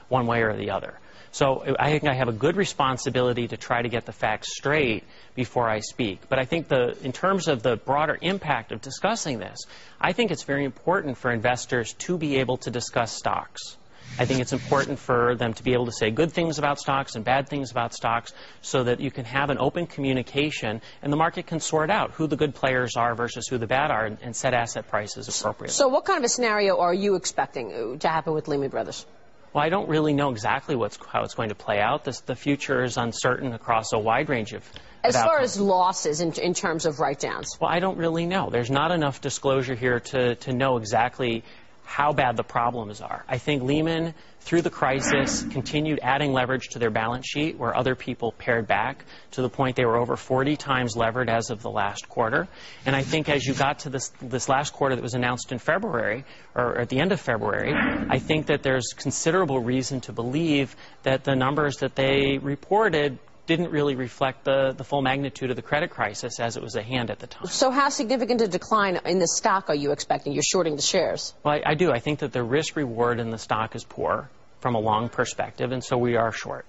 one way or the other. So I think I have a good responsibility to try to get the facts straight before I speak. But I think in terms of the broader impact of discussing this, I think it's very important for investors to be able to discuss stocks. I think it's important for them to be able to say good things about stocks and bad things about stocks so that you can have an open communication and the market can sort out who the good players are versus who the bad are and set asset prices appropriately. So what kind of a scenario are you expecting to happen with Lehman Brothers? Well, I don't really know exactly how it's going to play out. The future is uncertain across a wide range of As far as losses in terms of write-downs? Well, I don't really know. There's not enough disclosure here to know exactly how bad the problems are. I think Lehman, through the crisis, continued adding leverage to their balance sheet where other people pared back to the point they were over 40 times levered as of the last quarter. And I think as you got to this last quarter that was announced in February, or at the end of February, I think that there's considerable reason to believe that the numbers that they reported didn't really reflect the full magnitude of the credit crisis as it was at hand at the time. So how significant a decline in the stock are you expecting? You're shorting the shares. Well, I do. I think that the risk-reward in the stock is poor from a long perspective, and so we are short.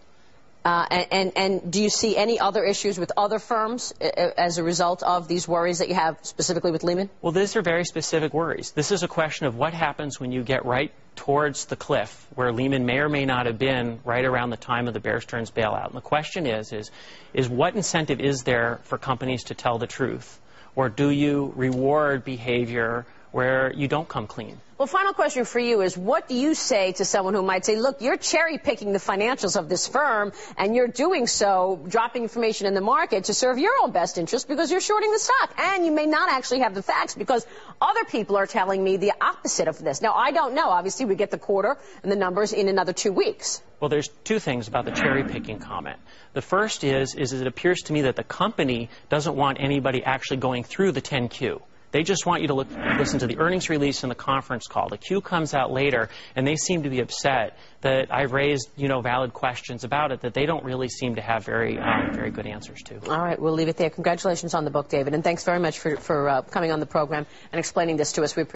And do you see any other issues with other firms as a result of these worries that you have specifically with Lehman? Well, these are very specific worries. This is a question of what happens when you get right towards the cliff where Lehman may or may not have been right around the time of the Bear Stearns bailout. And the question is what incentive is there for companies to tell the truth? Or do you reward behavior where you don't come clean? Well, final question for you is, what do you say to someone who might say, look, you're cherry-picking the financials of this firm, and you're doing so, dropping information in the market to serve your own best interest because you're shorting the stock, and you may not actually have the facts because other people are telling me the opposite of this. Now, I don't know. Obviously, we get the quarter and the numbers in another 2 weeks. Well, there's two things about the cherry-picking comment. The first is it appears to me that the company doesn't want anybody actually going through the 10Q. They just want you to listen to the earnings release and the conference call. The Q comes out later, and they seem to be upset that I've raised, valid questions about it that they don't really seem to have very good answers to. All right, we'll leave it there. Congratulations on the book, David, and thanks very much for coming on the program and explaining this to us.